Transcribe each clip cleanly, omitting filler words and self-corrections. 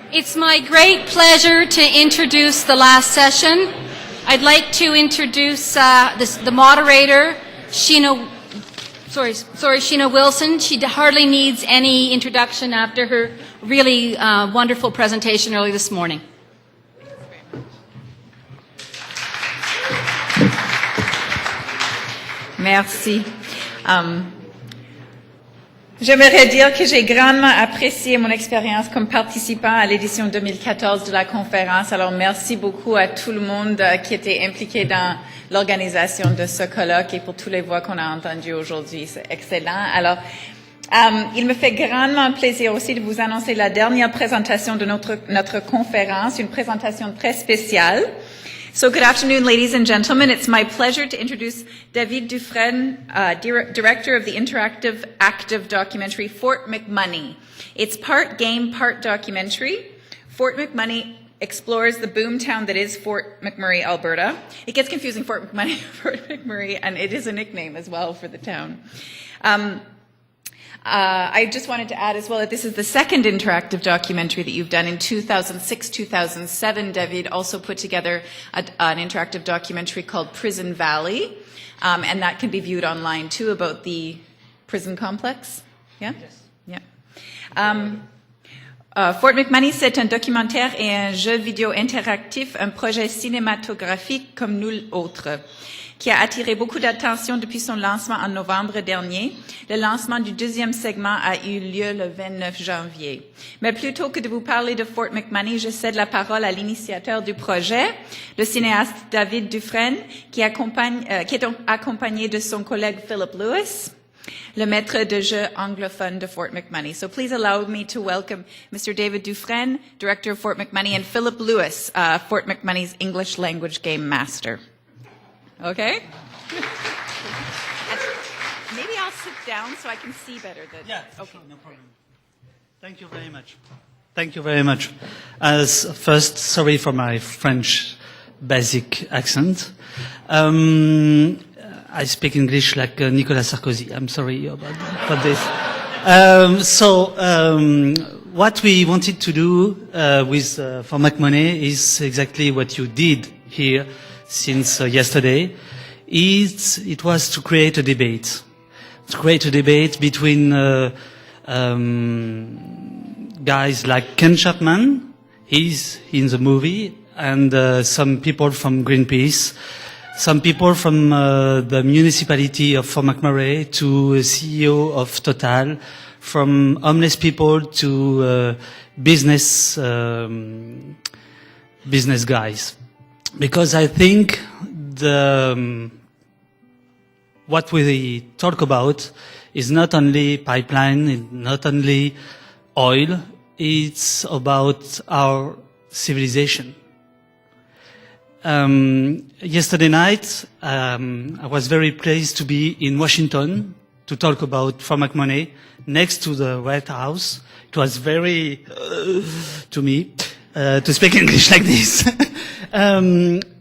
It's my great pleasure to introduce the last session. I'd like to introduce the moderator, Sheena Wilson. She hardly needs any introduction after her really wonderful presentation early this morning. Merci. J'aimerais dire que j'ai grandement apprécié mon expérience comme participant à l'édition 2014 de la conférence. Alors, merci beaucoup à tout le monde qui était impliqué dans l'organisation de ce colloque et pour toutes les voix qu'on a entendues aujourd'hui. C'est excellent. Alors, il me fait grandement plaisir aussi de vous annoncer la dernière présentation de notre conférence, une présentation très spéciale. So good afternoon, ladies and gentlemen. It's my pleasure to introduce David Dufresne, director of the interactive active documentary Fort McMoney. It's part game, part documentary. Fort McMoney explores the boomtown that is Fort McMurray, Alberta. It gets confusing, Fort McMoney, Fort McMurray, and it is a nickname as well for the town. I just wanted to add as well that this is the second interactive documentary that you've done. In 2006-2007, David also put together an interactive documentary called Prison Valley, and that can be viewed online too, about the prison complex. Yeah? Yes. Yeah. Fort McMoney, c'est un documentaire et un jeu vidéo interactif, un projet cinématographique comme nul autre, qui a attiré beaucoup d'attention depuis son lancement en novembre dernier. Le lancement du deuxième segment a eu lieu le 29 janvier. Mais plutôt que de vous parler de Fort McMoney, je cède la parole à l'initiateur du projet, le cinéaste David Dufresne, qui est accompagné de son collègue Philip Lewis, le maître de jeu anglophone de Fort McMoney. So please allow me to welcome Mr. David Dufresne, director of Fort McMoney, and Philip Lewis, Fort McMoney's English language game master. Okay? Maybe I'll sit down so I can see better. Yeah, okay. Sure, no problem. Thank you very much. Thank you very much. First, sorry for my French basic accent. I speak English like Nicolas Sarkozy. I'm sorry about this. What we wanted to do for McMoney is exactly what you did here since yesterday. It was to create a debate. To create a debate between guys like Ken Chapman, he's in the movie, and some people from Greenpeace, some people from the municipality of Fort McMurray to CEO of Total, from homeless people to business guys. Because I think what we talk about is not only pipeline, not only oil, it's about our civilization. Yesterday night, I was very pleased to be in Washington to talk about Fort McMoney next to the White House. It was very, to me, to speak English like this.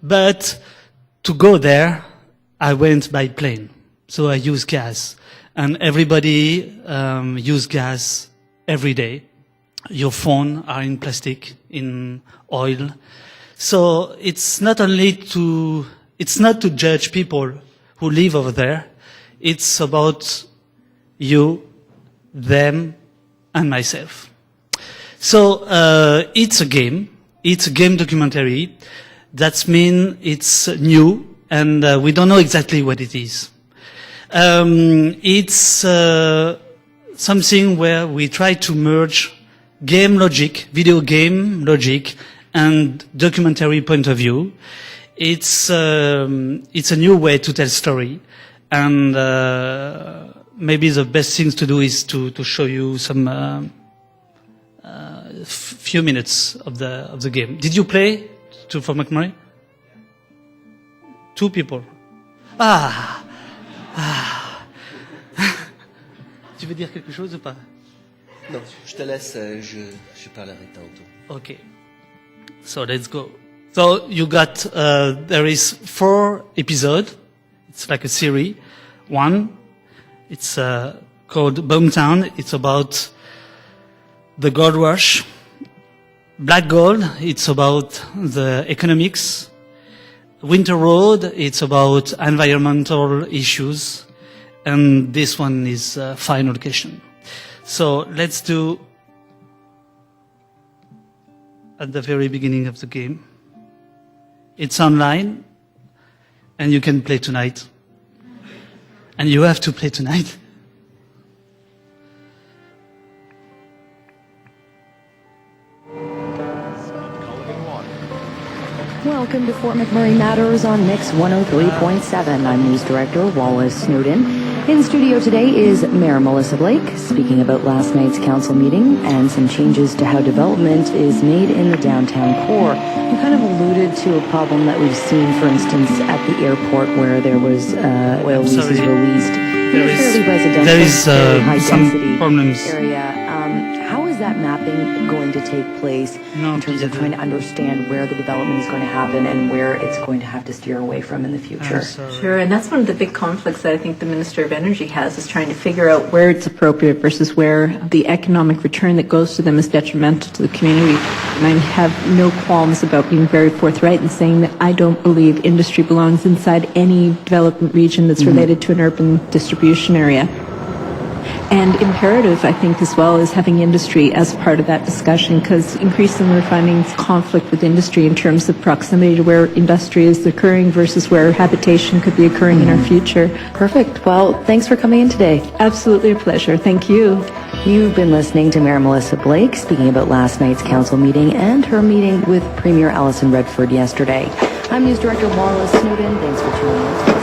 But to go there, I went by plane. So I use gas. And everybody use gas every day. Your phone are in plastic, in oil. So it's not to judge people who live over there. It's about you, them, and myself. So it's a game. It's a game documentary. That means it's new, and we don't know exactly what it is. It's something where we try to merge game logic, video game logic, and documentary point of view. It's a new way to tell story, and maybe the best things to do is to show you some few minutes of the game. Did you play Fort McMurray? 2 people. Tu veux dire quelque chose ou pas? Non, je te laisse, je parlerai tantôt. Okay. So let's go. So you got, there is 4 episodes. It's like a series. One, it's called BOOMTOWN. It's about the gold rush Black Gold, it's about the economics. Winter Road, it's about environmental issues. And this one is Final Location. So let's do at the very beginning of the game. It's online, and you can play tonight. And you have to play tonight. Welcome to Fort McMurray Matters on Mix 103.7. I'm News Director Wallace Snowden. In studio today is Mayor Melissa Blake, speaking about last night's council meeting and some changes to how development is made in the downtown core. You kind of alluded to a problem that we've seen, for instance, at the airport where there was oil leases released in a fairly residential, high-density area. How is that mapping going to take place in terms of trying to understand where the development is going to happen and where it's going to have to steer away from in the future? Sure, and that's one of the big conflicts that I think the Minister of Energy has, is trying to figure out where it's appropriate versus where the economic return that goes to them is detrimental to the community. And I have no qualms about being very forthright and saying that I don't believe industry belongs inside any development region that's related to an urban distribution area. And imperative, I think, as well, is having industry as part of that discussion, because increasingly we're finding conflict with industry in terms of proximity to where industry is occurring versus where habitation could be occurring in our future. Perfect. Well, thanks for coming in today. Absolutely a pleasure. Thank you. You've been listening to Mayor Melissa Blake speaking about last night's council meeting and her meeting with Premier Alison Redford yesterday. I'm News Director Wallace Snowden. Thanks for tuning in.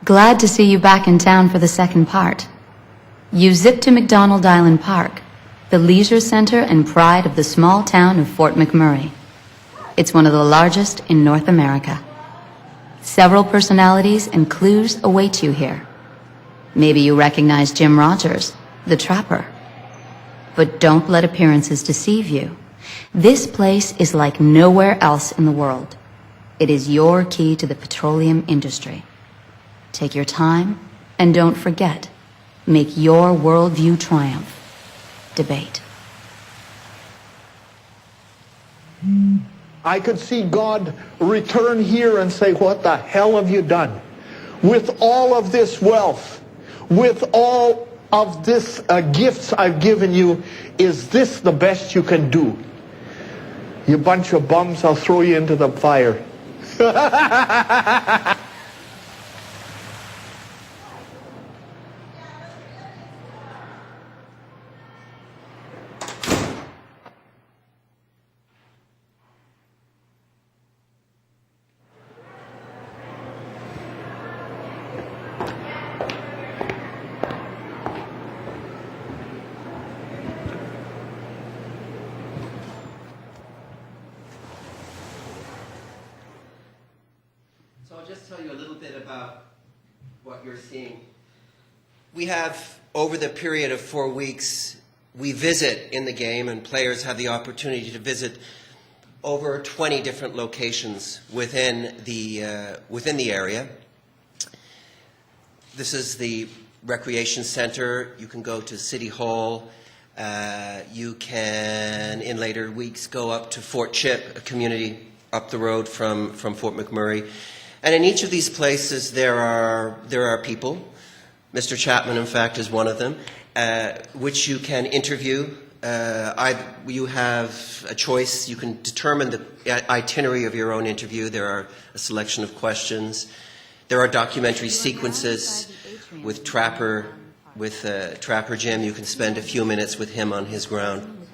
Glad to see you back in town for the second part. You zipped to McDonald Island Park, the leisure center and pride of the small town of Fort McMurray. It's one of the largest in North America. Several personalities and clues await you here. Maybe you recognize Jim Rogers, the trapper. But don't let appearances deceive you. This place is like nowhere else in the world. It is your key to the petroleum industry. Take your time, and don't forget, make your worldview triumph. Debate. I could see God return here and say, what the hell have you done? With all of this wealth, with all of this gifts I've given you, is this the best you can do? You bunch of bums, I'll throw you into the fire. So I'll just tell you a little bit about what you're seeing. We have, over the period of 4 weeks, we visit in the game, and players have the opportunity to visit over 20 different locations within the area. This is the recreation center. You can go to City Hall. You can, in later weeks, go up to Fort Chip, a community up the road from Fort McMurray. And in each of these places, there are people. Mr. Chapman, in fact, is one of them, which you can interview. You have a choice. You can determine the itinerary of your own interview. There are a selection of questions. There are documentary sequences with Trapper Jim. You can spend a few minutes with him on his ground.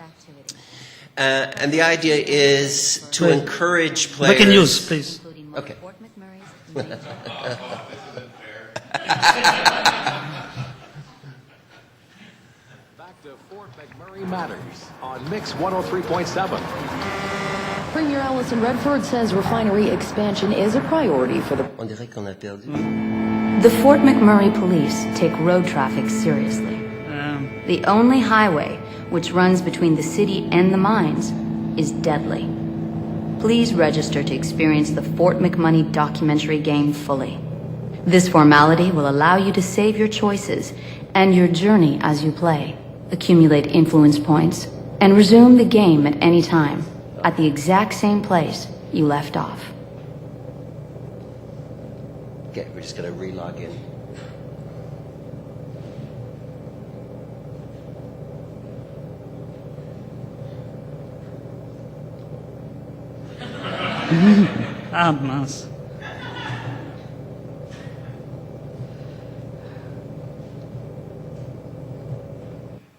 And the idea is to encourage players. Breaking news, please. Okay. Back to Fort McMurray Matters on Mix 103.7. Premier Alison Redford says refinery expansion is a priority for the... On dirait qu'on a perdu. The Fort McMurray police take road traffic seriously. The only highway which runs between the city and the mines, is deadly. Please register to experience the Fort McMoney documentary game fully. This formality will allow you to save your choices and your journey as you play, accumulate influence points, and resume the game at any time, at the exact same place you left off. Okay, we're just going to re-log in. Nice.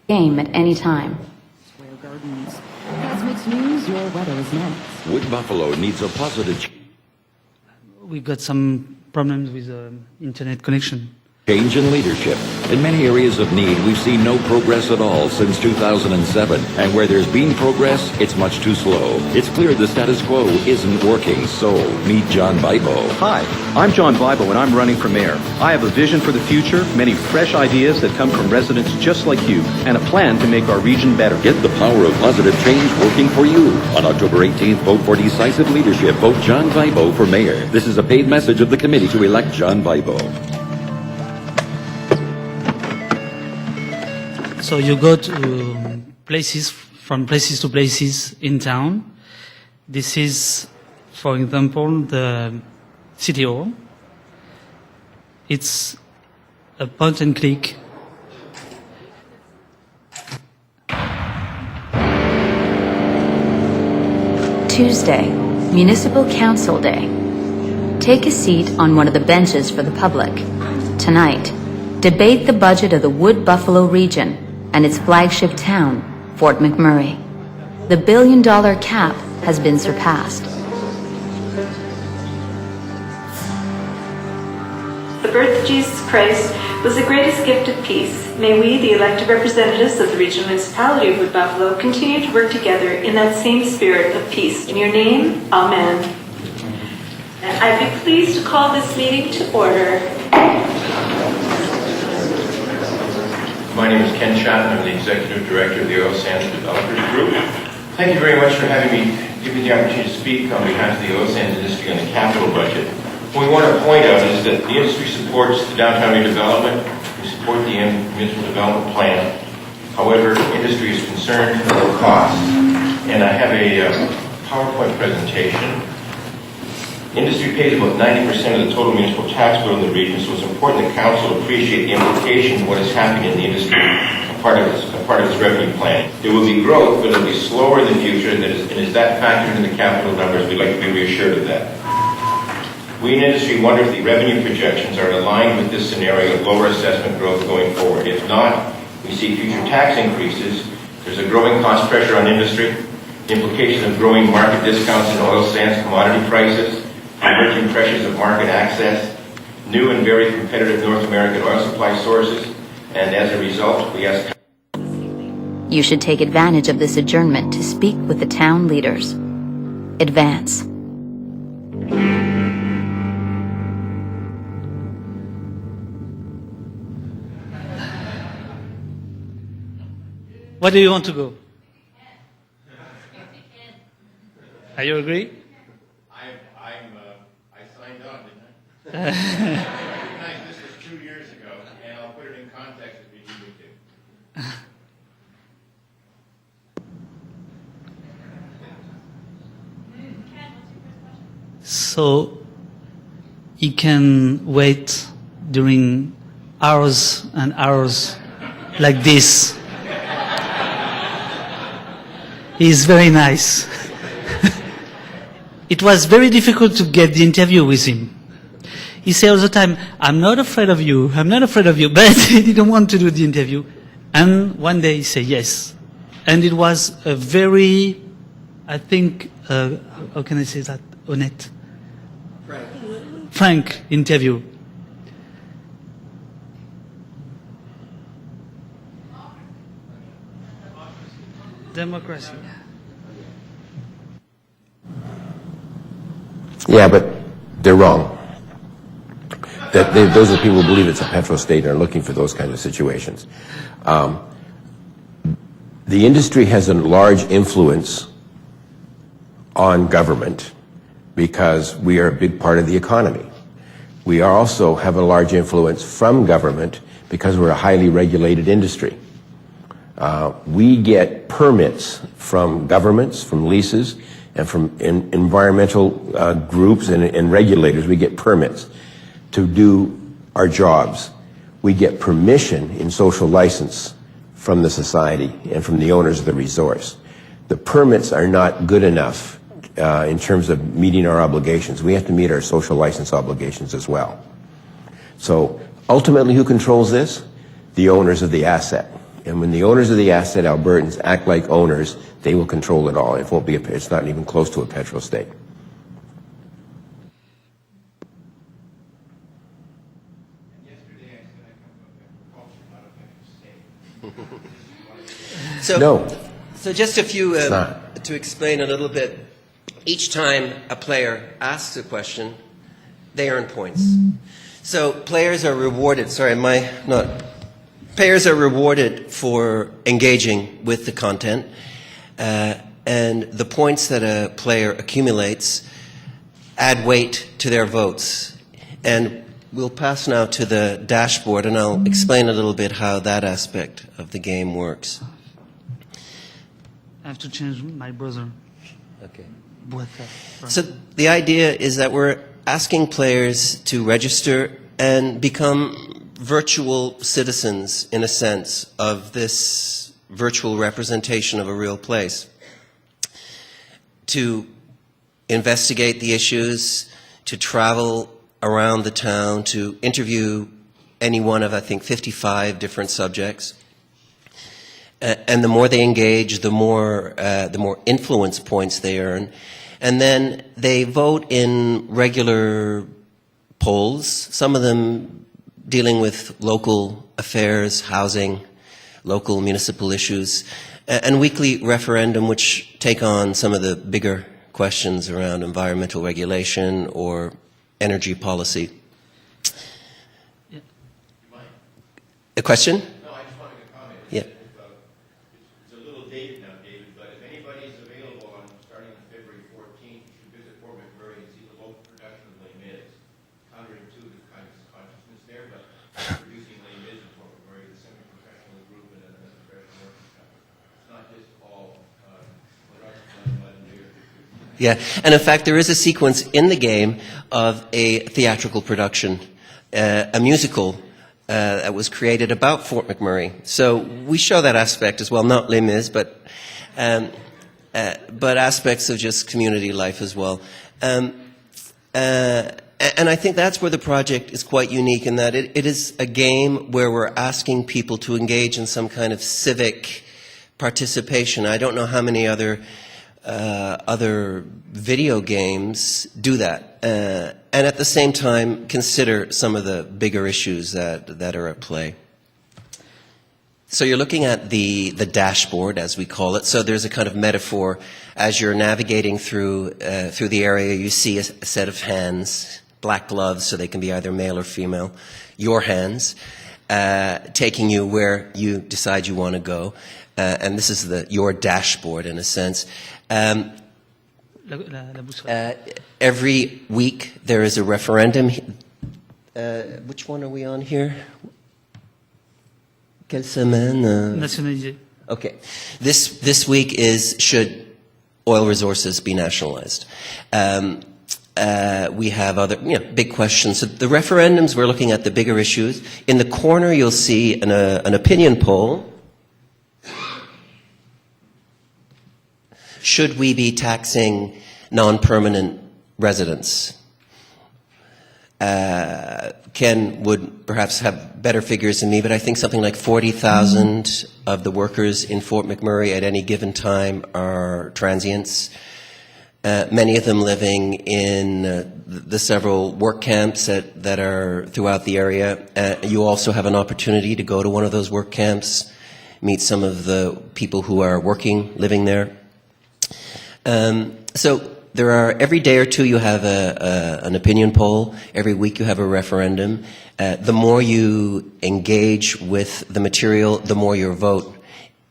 Game at any time. Square Gardens. Cosmix News, your weather is next. Wood Buffalo needs a positive We got some problems with internet connection. change in leadership. In many areas of need, we've seen no progress at all since 2007. And where there's been progress, it's much too slow. It's clear the status quo isn't working, so meet John Bibo. Hi, I'm John Bibo and I'm running for mayor. I have a vision for the future, many fresh ideas that come from residents just like you, and a plan to make our region better. Get the power of positive change working for you. On October 18th, vote for decisive leadership. Vote John Bibo for mayor. This is a paid message of the committee to elect John Bibo. So you go to places, from places to places in town. This is, for example, the City Hall. It's a point and click. Tuesday, Municipal Council Day. Take a seat on one of the benches for the public. Tonight, debate the budget of the Wood Buffalo region and its flagship town, Fort McMurray. The $1 billion cap has been surpassed. The birth of Jesus Christ was the greatest gift of peace. May we, the elected representatives of the regional municipality of Wood Buffalo, continue to work together in that same spirit of peace. In your name, amen. And I'd be pleased to call this meeting to order. My name is Ken Chapman. I'm the Executive Director of the Oil Sands Developers Group. Thank you very much for giving me the opportunity to speak on behalf of the oil sands industry on the capital budget. What we want to point out is that the industry supports the downtown redevelopment. We support the municipal development plan. However, industry is concerned about costs. And I have a PowerPoint presentation. Industry pays about 90% of the total municipal tax bill in the region, so it's important that council appreciate the implications of what is happening in the industry, a part of its revenue plan. There will be growth, but it will be slower in the future, and is that factored into the capital numbers? We'd like to be reassured of that. We in industry wonder if the revenue projections are aligned with this scenario of lower assessment growth going forward. If not, we see future tax increases. There's a growing cost pressure on industry, the implications of growing market discounts in oil sands commodity prices, emerging pressures of market access, new and very competitive North American oil supply sources, and as a result, we ask... You should take advantage of this adjournment to speak with the town leaders. Advance. Where do you want to go? Are you agree? I signed on, didn't I? This was 2 years ago, and I'll put it in context if you need me to. So he can wait during hours and hours like this. He's very nice. It was very difficult to get the interview with him. He said all the time, I'm not afraid of you, but he didn't want to do the interview. And one day he said yes. And it was a very, I think, how can I say that, honnête? Frank interview. Democracy. Yeah, but they're wrong. Those are the people who believe it's a petro state and are looking for those kinds of situations. the industry has a large influence on government because we are a big part of the economy. We also have a large influence from government because we're a highly regulated industry. We get permits from governments, from leases, and from environmental groups and regulators. We get permits to do our jobs. We get permission in social license from the society and from the owners of the resource. The permits are not good enough in terms of meeting our obligations. We have to meet our social license obligations as well. So ultimately, who controls this? The owners of the asset. And when the owners of the asset, Albertans, act like owners, they will control it all. It won't be it's not even close to a petro state. So, no. So just a few, to explain a little bit, each time a player asks a question, they earn points. So players are rewarded, players are rewarded for engaging with the content, and the points that a player accumulates add weight to their votes. And we'll pass now to the dashboard, and I'll explain a little bit how that aspect of the game works. I have to change my browser. Okay. Right. So the idea is that we're asking players to register and become virtual citizens, in a sense, of this virtual representation of a real place, to investigate the issues, to travel around the town, to interview any one of, I think, 55 different subjects. And the more they engage, the more influence points they earn. And then they vote in regular polls, some of them dealing with local affairs, housing, local municipal issues, and weekly referendum, which take on some of the bigger questions around environmental regulation or energy policy. Yeah. A question? No, I just wanted to comment. Yeah. It's a little dated now, David, but if anybody's available on starting on February 14th, you should visit Fort McMurray and see the local production of Les Mis. Counterintuitive kind of consciousness there, but producing Les Mis in Fort McMurray, the semi-professional group and a professional orchestra. It's not just all Yeah, and in fact, there is a sequence in the game of a theatrical production, a musical that was created about Fort McMurray. So we show that aspect as well, not Les Mis, but aspects of just community life as well. And I think that's where the project is quite unique in that it is a game where we're asking people to engage in some kind of civic participation. I don't know how many other video games do that, and at the same time consider some of the bigger issues that are at play. So you're looking at the dashboard, as we call it. So there's a kind of metaphor as you're navigating through the area. You see a set of hands, black gloves, so they can be either male or female. Your hands taking you where you decide you want to go, and this is your dashboard in a sense. Every week there is a referendum. Which one are we on here? Quelle semaine? Nationalisé. Okay. This week is should oil resources be nationalized? We have other big questions. So the referendums, we're looking at the bigger issues. In the corner you'll see an opinion poll. Should we be taxing non-permanent residents? Ken would perhaps have better figures than me, but I think something like 40,000 of the workers in Fort McMurray at any given time are transients. Many of them living in the several work camps that are throughout the area. You also have an opportunity to go to one of those work camps, meet some of the people who are working, living there. So there are, every day or two you have an opinion poll. Every week you have a referendum. The more you engage with the material, the more your vote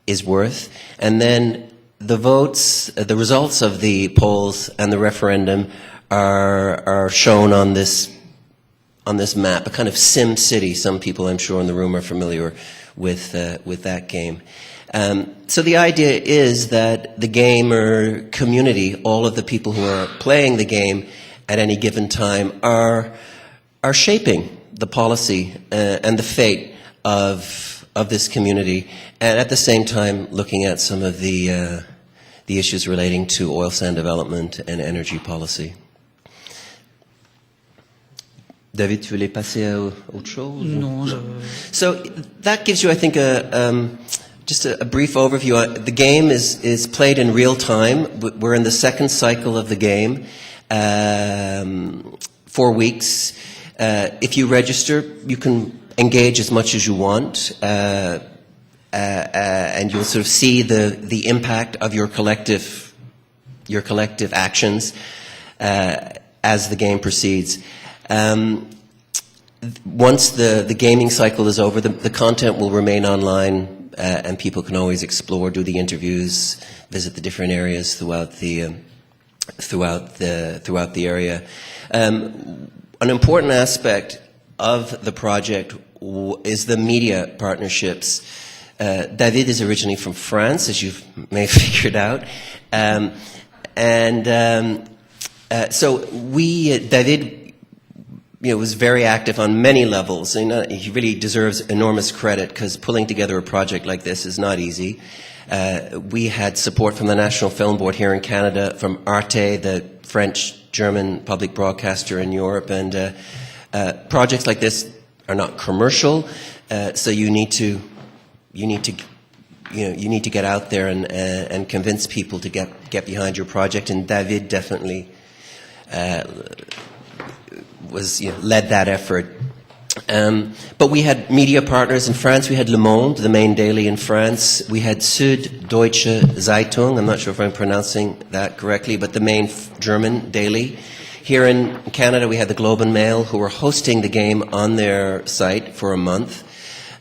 is worth. And then the votes, the results of the polls and the referendum are shown on this map, a kind of sim city. Some people, I'm sure, in the room are familiar with that game. So the idea is that the gamer community, all of the people who are playing the game at any given time, are shaping the policy and the fate of this community, and at the same time looking at some of the issues relating to oil sand development and energy policy. David, tu voulais passer à autre chose? No. So that gives you, I think, just a brief overview. The game is played in real time. We're in the second cycle of the game, 4 weeks. If you register, you can engage as much as you want, and you'll sort of see the impact of your collective actions as the game proceeds. Once the gaming cycle is over, the content will remain online, and people can always explore, do the interviews, visit the different areas throughout the area. An important aspect of the project is the media partnerships. David is originally from France, as you may have figured out, so David, was very active on many levels. And he really deserves enormous credit, because pulling together a project like this is not easy. We had support from the National Film Board here in Canada, from Arte, the French-German public broadcaster in Europe, and projects like this are not commercial, so you need to get out there and convince people to get behind your project. And David definitely led that effort. But we had media partners in France. We had Le Monde, the main daily in France. We had Süddeutsche Zeitung. I'm not sure if I'm pronouncing that correctly, but the main German daily. Here in Canada, we had the Globe and Mail, who were hosting the game on their site for a month.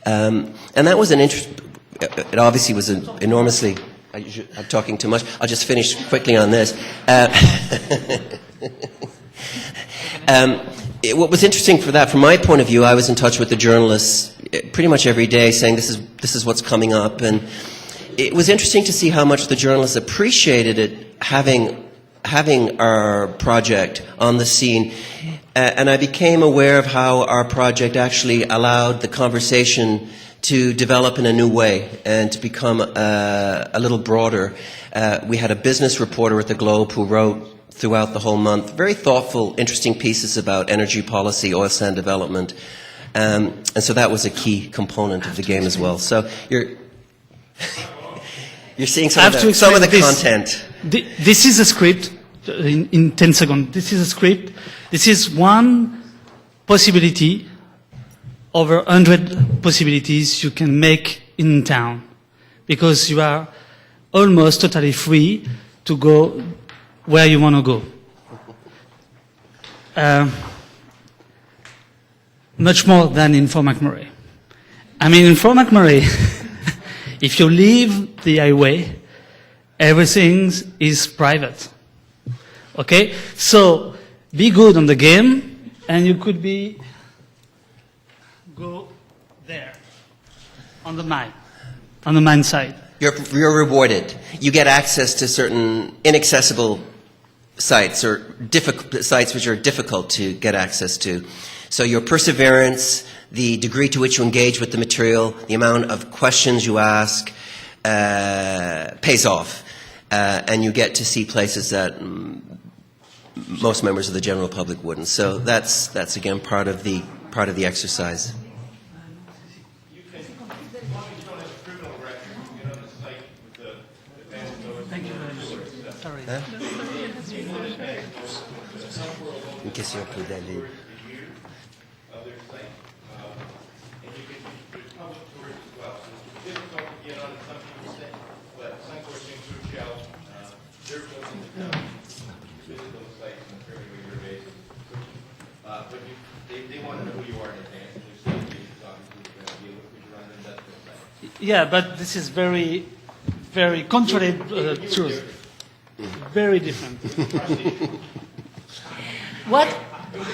And that was it obviously was an enormously, I'm talking too much. I'll just finish quickly on this. What was interesting from my point of view, I was in touch with the journalists pretty much every day, saying this is what's coming up, and it was interesting to see how much the journalists appreciated it, having our project on the scene, and I became aware of how our project actually allowed the conversation to develop in a new way and to become a little broader. We had a business reporter at the Globe who wrote throughout the whole month very thoughtful, interesting pieces about energy policy, oil sand development, and so that was a key component of the game as well. So you're seeing some of the content. This is a script. In 10 seconds, this is a script. This is one possibility over 100 possibilities you can make in town, because you are almost totally free to go where you want to go. Much more than in Fort McMurray. I mean, in Fort McMurray, if you leave the highway, everything is private. Okay? So, be good on the game, and you could go there, on the mine side. You're rewarded. You get access to certain inaccessible sites, or sites which are difficult to get access to. So your perseverance, the degree to which you engage with the material, the amount of questions you ask, pays off. And you get to see places that most members of the general public wouldn't. So that's again part of the exercise. Une question pour David. Yeah, but this is very, very contrary truth. Very different. What? There's a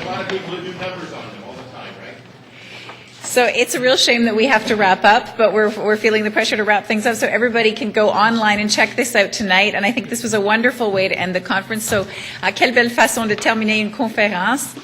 lot of people that do numbers on them all the time, right? So it's a real shame that we have to wrap up, but we're feeling the pressure to wrap things up so everybody can go online and check this out tonight. And I think this was a wonderful way to end the conference. So, quelle belle façon de terminer une conférence.